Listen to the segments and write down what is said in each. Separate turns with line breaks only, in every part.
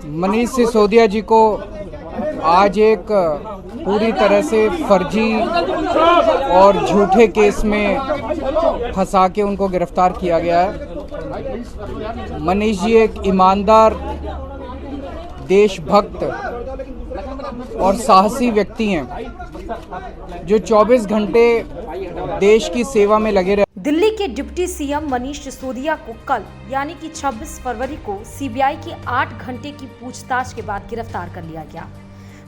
मनीष सिसोदिया जी को आज एक पूरी तरह से फर्जी और झूठे केस में फंसा के उनको गिरफ्तार किया गया है। मनीष जी एक ईमानदार, देशभक्त और साहसी व्यक्ति हैं जो 24 घंटे देश की सेवा में लगे रहे।
दिल्ली के डिप्टी सीएम मनीष सिसोदिया को कल यानी कि 26 फरवरी को सीबीआई की 8 घंटे की पूछताछ के बाद गिरफ्तार कर लिया गया।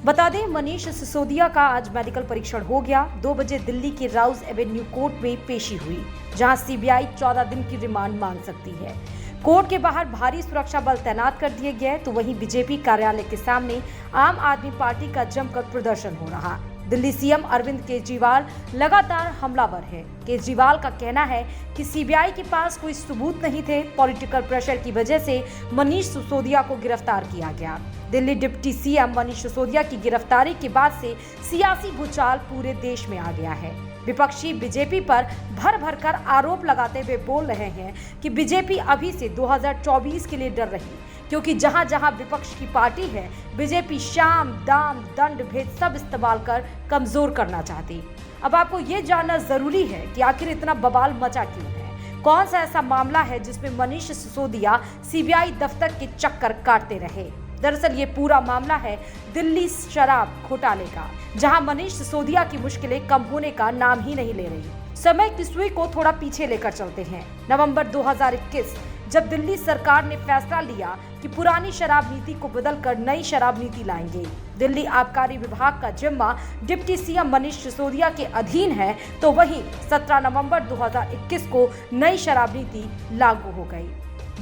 बता दें, मनीष सिसोदिया का आज मेडिकल परीक्षण हो गया। 2 बजे दिल्ली के राउज एवेन्यू कोर्ट में पेशी हुई, जहां सीबीआई 14 दिन की रिमांड मांग सकती है। कोर्ट के बाहर भारी सुरक्षा बल तैनात कर दिए गए, तो वहीं बीजेपी कार्यालय के सामने आम आदमी पार्टी का जमकर प्रदर्शन हो रहा। दिल्ली सीएम अरविंद केजरीवाल लगातार हमलावर है। केजरीवाल का कहना है कि सीबीआई के पास कोई सबूत नहीं थे, पॉलिटिकल प्रेशर की वजह से मनीष सिसोदिया को गिरफ्तार किया गया। दिल्ली डिप्टी सीएम मनीष सिसोदिया की गिरफ्तारी के बाद से सियासी भूचाल पूरे देश में आ गया है। विपक्षी बीजेपी पर भर भर कर आरोप लगाते हुए बोल रहे हैं कि बीजेपी अभी से 2024 के लिए डर रही, क्योंकि जहां जहां विपक्ष की पार्टी है, बीजेपी शाम, दाम, दंड भेद सब इस्तेमाल कर कमजोर करना चाहती। अब आपको ये जानना जरूरी है कि आखिर इतना बवाल मचा क्यों है। कौन सा ऐसा मामला है जिसमें मनीष सिसोदिया सीबीआई दफ्तर के चक्कर काटते रहे। दरअसल ये पूरा मामला है दिल्ली शराब घोटाले का, जहां मनीष सिसोदिया की मुश्किलें कम होने का नाम ही नहीं ले रही। समय की सुई को थोड़ा पीछे लेकर चलते हैं। नवंबर 2021 जब दिल्ली सरकार ने फैसला लिया कि पुरानी शराब नीति को बदलकर नई शराब नीति लाएंगे। दिल्ली आबकारी विभाग का जिम्मा डिप्टी सीएम मनीष सिसोदिया के अधीन है, तो वहीं 17 नवंबर 2021 को नई शराब नीति लागू हो गई।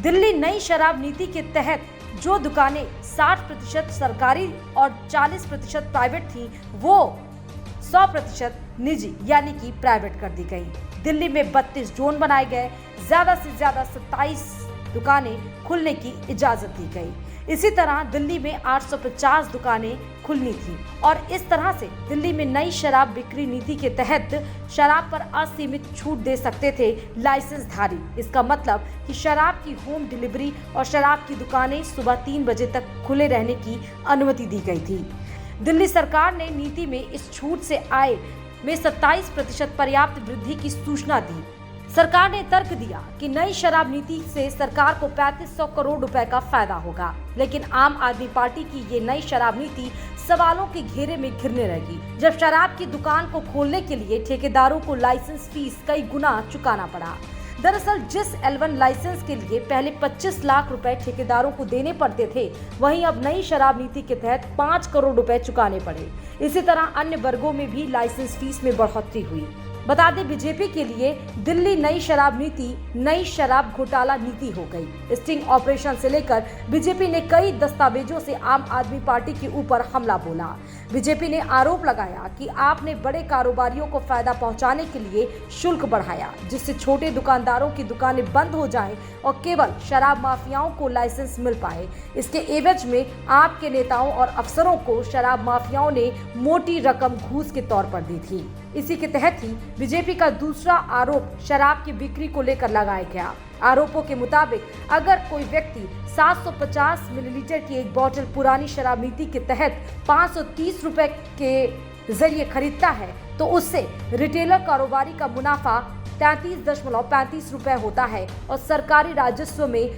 दिल्ली नई शराब नीति के तहत जो दुकानें 60% सरकारी और 40% प्राइवेट थी, वो 100% निजी यानी कि प्राइवेट कर दी गई। दिल्ली में 32 जोन बनाए गए, ज्यादा से ज्यादा 27 दुकानें खुलने की इजाजत दी गई। इसी तरह दिल्ली में 850 दुकानें खुलनी थी और इस तरह से दिल्ली में नई शराब बिक्री नीति के तहत शराब पर असीमित छूट दे सकते थे लाइसेंसधारी। इसका मतलब कि शराब की होम डिलीवरी और शराब की दुकानें सुबह 3 बजे तक खुले रहने की अनुमति दी गई थी। दिल्ली सरकार ने नीति में इस छूट से आय में 27% पर्याप्त वृद्धि की सूचना दी। सरकार ने तर्क दिया कि नई शराब नीति से सरकार को 3500 करोड़ रुपए का फायदा होगा, लेकिन आम आदमी पार्टी की ये नई शराब नीति सवालों के घेरे में घिरने लगी, जब शराब की दुकान को खोलने के लिए ठेकेदारों को लाइसेंस फीस कई गुना चुकाना पड़ा। दरअसल जिस L1 लाइसेंस के लिए पहले 25 लाख रुपए ठेकेदारों को देने पड़ते थे, वहीं अब नई शराब नीति के तहत 5 करोड़ रुपए चुकाने पड़े। इसी तरह अन्य वर्गों में भी लाइसेंस फीस में बढ़ोतरी हुई। बता दें, बीजेपी के लिए दिल्ली नई शराब नीति नई शराब घोटाला नीति हो गई। स्टिंग ऑपरेशन से लेकर बीजेपी ने कई दस्तावेजों से आम आदमी पार्टी के ऊपर हमला बोला। बीजेपी ने आरोप लगाया कि आपने बड़े कारोबारियों को फायदा पहुंचाने के लिए शुल्क बढ़ाया, जिससे छोटे दुकानदारों की दुकानें बंद हो जाएं और केवल शराब माफियाओं को लाइसेंस मिल पाए। इसके एवज में आपके नेताओं और अफसरों को शराब माफियाओं ने मोटी रकम घूस के तौर पर दी थी। इसी के तहत ही बीजेपी का दूसरा आरोप शराब की बिक्री को लेकर लगाया गया। आरोपों के मुताबिक अगर कोई व्यक्ति 750 मिलीलीटर की एक बोतल पुरानी शराब नीति के तहत 530 रुपए के जरिए खरीदता है, तो उससे रिटेलर कारोबारी का मुनाफा 33.35 रुपए होता है और सरकारी राजस्व में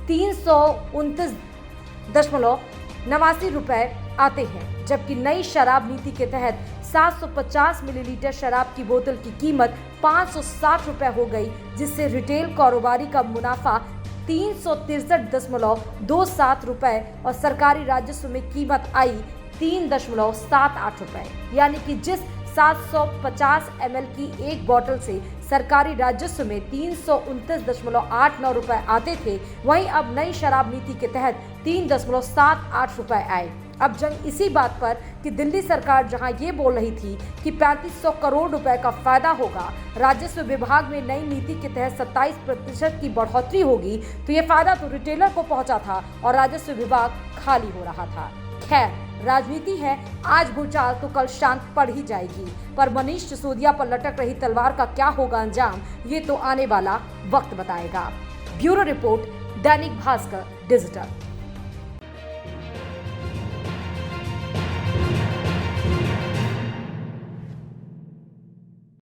329.89 रुपए आते हैं। जबकि नई शराब नीति के तहत 750 मिलीलीटर शराब की बोतल की कीमत 560 रुपए हो गई, जिससे रिटेल कारोबारी का मुनाफा 363.27 रुपए और सरकारी राजस्व में कीमत आई 3.78 रुपए। यानी कि जिस 750 ml की एक बोतल से सरकारी राजस्व में 329.89 रुपए आते थे, वहीं अब नई शराब नीति के तहत 3.78 रुपए आए। अब जंग इसी बात पर कि दिल्ली सरकार जहां ये बोल रही थी कि 3500 करोड़ रुपए का फायदा होगा, राजस्व विभाग में नई नीति के तहत 27% की बढ़ोतरी होगी, तो ये फायदा तो रिटेलर को पहुंचा था और राजस्व विभाग खाली हो रहा था। खैर, राजनीति है, आज भूचाल तो कल शांत पड़ ही जाएगी, पर मनीष सिसोदिया पर लटक रही तलवार का क्या होगा अंजाम, ये तो आने वाला वक्त बताएगा। Bureau report, Dainik Bhaskar digital.